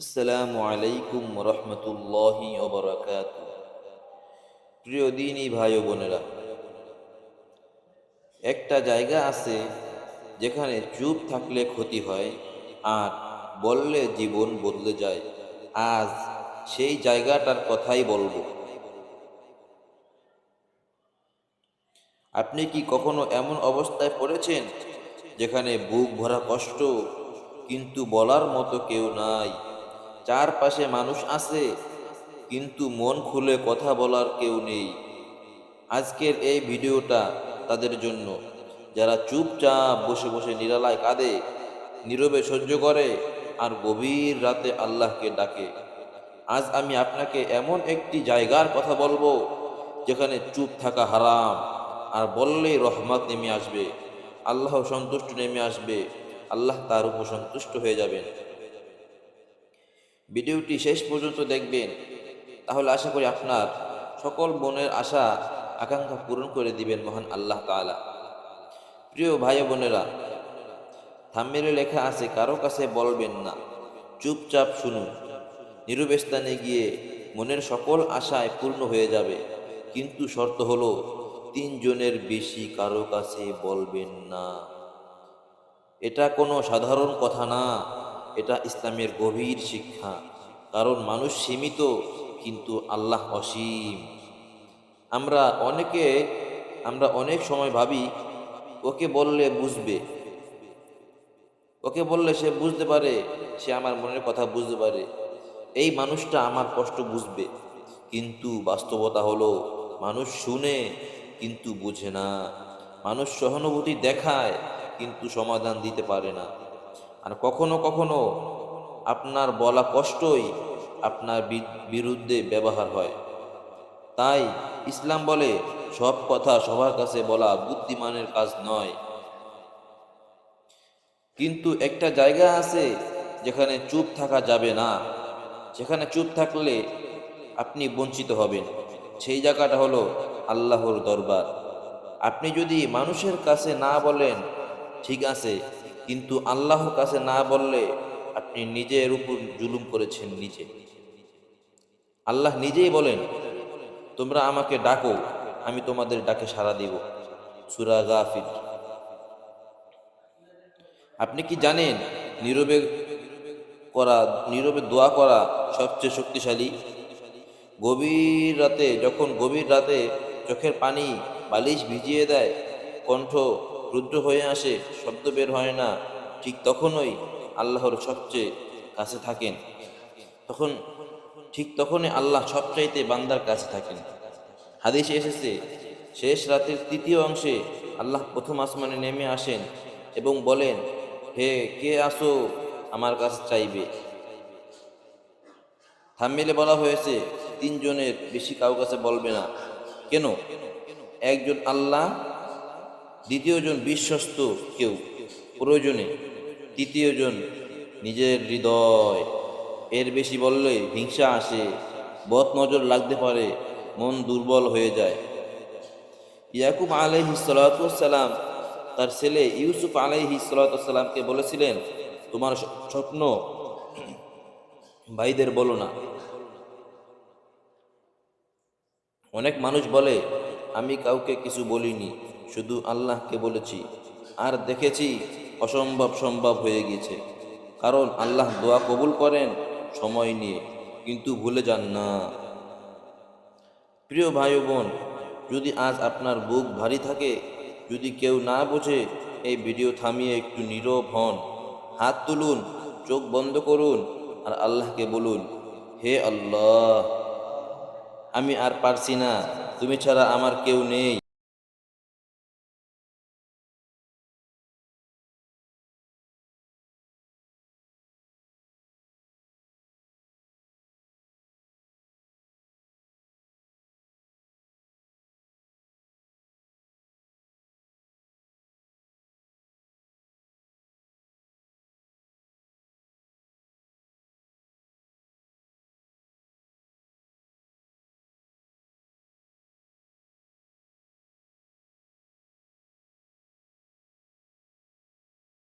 আসসালামু আলাইকুম রহমতুল্লাহি ওবরাকাতু। প্রিয় দিনী ভাই ও বোনেরা, একটা জায়গা আছে যেখানে চুপ থাকলে ক্ষতি হয় আর বললে জীবন বদলে যায়। আজ সেই জায়গাটার কথাই বলবো। আপনি কি কখনো এমন অবস্থায় পড়েছেন যেখানে বুক ভরা কষ্ট, কিন্তু বলার মতো কেউ নাই? চারপাশে মানুষ আছে, কিন্তু মন খুলে কথা বলার কেউ নেই। আজকের এই ভিডিওটা তাদের জন্য, যারা চুপচাপ বসে বসে নিরালায় কাঁদে, নীরবে সহ্য করে আর গভীর রাতে আল্লাহকে ডাকে। আজ আমি আপনাকে এমন একটি জায়গার কথা বলবো যেখানে চুপ থাকা হারাম, আর বললেই রহমত নেমে আসবে, আল্লাহ সন্তুষ্ট নেমে আসবে, আল্লাহ তার উপর সন্তুষ্ট হয়ে যাবেন। ভিডিওটি শেষ পর্যন্ত দেখবেন, তাহলে আশা করি আপনার সকল মনের আশা আকাঙ্ক্ষা পূরণ করে দিবেন মহান আল্লাহ তাআলা। প্রিয় ভাই বোনেরা, থাম্বনেইলে লেখা আছে কারো কাছে বলবেন না, চুপচাপ শুনুন। নীরব স্থানে গিয়ে মনের সকল আশায় পূর্ণ হয়ে যাবে, কিন্তু শর্ত হলো তিনজনের বেশি কারো কাছে বলবেন না। এটা কোনো সাধারণ কথা না, এটা ইসলামের গভীর শিক্ষা। কারণ মানুষ সীমিত, কিন্তু আল্লাহ অসীম। আমরা অনেকে আমরা অনেক সময় ভাবি, ওকে বললে বুঝবে, ওকে বললে সে বুঝতে পারে, সে আমার মনের কথা বুঝতে পারে, এই মানুষটা আমার কষ্ট বুঝবে। কিন্তু বাস্তবতা হলো, মানুষ শুনে কিন্তু বুঝে না। মানুষ সহানুভূতি দেখায় কিন্তু সমাধান দিতে পারে না। আর কখনো কখনো আপনার বলা কষ্টই আপনার বিরুদ্ধে ব্যবহার হয়। তাই ইসলাম বলে, সব কথা সবার কাছে বলা বুদ্ধিমানের কাজ নয়। কিন্তু একটা জায়গা আছে যেখানে চুপ থাকা যাবে না, সেখানে চুপ থাকলে আপনি বঞ্চিত হবেন। সেই জায়গাটা হলো আল্লাহর দরবার। আপনি যদি মানুষের কাছে না বলেন, ঠিক আছে, কিন্তু আল্লাহর কাছে না বললে আপনি নিজের উপর জুলুম করেছেন নিজে। আল্লাহ নিজেই বলেন, তোমরা আমাকে ডাকো, আমি তোমাদের ডাকে সাড়া দিব। সূরা গাফির। আপনি কি জানেন, নীরবে করা নীরবে দোয়া করা সবচেয়ে শক্তিশালী? গভীর রাতে চোখের পানি বালিশ ভিজিয়ে দেয়, কণ্ঠ রুদ্র হয়ে আসে, শব্দ বের হয় না, ঠিক তখনই আল্লাহর সবচেয়ে কাছে থাকেন। তখন ঠিক তখনই আল্লাহ সবচাইতে বান্দার কাছে থাকেন। হাদিসে এসেছে, শেষ রাতের তৃতীয় অংশে আল্লাহ প্রথম আসমানে নেমে আসেন এবং বলেন, হে কে আসো আমার কাছে চাইবে। থাম্বনেইলে বলা হয়েছে তিনজনের বেশি কারো কাছে বলবে না। কেন? একজন আল্লাহ, দ্বিতীয়জন বিশ্বস্ত কেউ প্রয়োজনে, তৃতীয়জন নিজের হৃদয়। এর বেশি বললে হিংসা আসে, বদ নজর লাগতে পারে, মন দুর্বল হয়ে যায়। ইয়াকুব আলাইহিস সালাতু ওয়াস সালাম তার ছেলে ইউসুফ আলাইহিস সালাতু ওয়াস সালামকে বলেছিলেন, তোমার স্বপ্ন ভাইদের বলো না। অনেক মানুষ বলে, আমি কাউকে কিছু বলিনি, শুধু আল্লাহকে বলেছি, আর দেখেছি অসম্ভব সম্ভব হয়ে গিয়েছে। কারণ আল্লাহ দোয়া কবুল করেন সময় নিয়ে, কিন্তু ভুলে যান না। প্রিয় ভাই ও বোন, যদি আজ আপনার বুক ভারী থাকে, যদি কেউ না বোঝে, এই ভিডিও থামিয়ে একটু নীরব হন, হাত তুলুন, চোখ বন্ধ করুন, আর আল্লাহকে বলুন, হে আল্লাহ, আমি আর পারছি না, তুমি ছাড়া আমার কেউ নেই।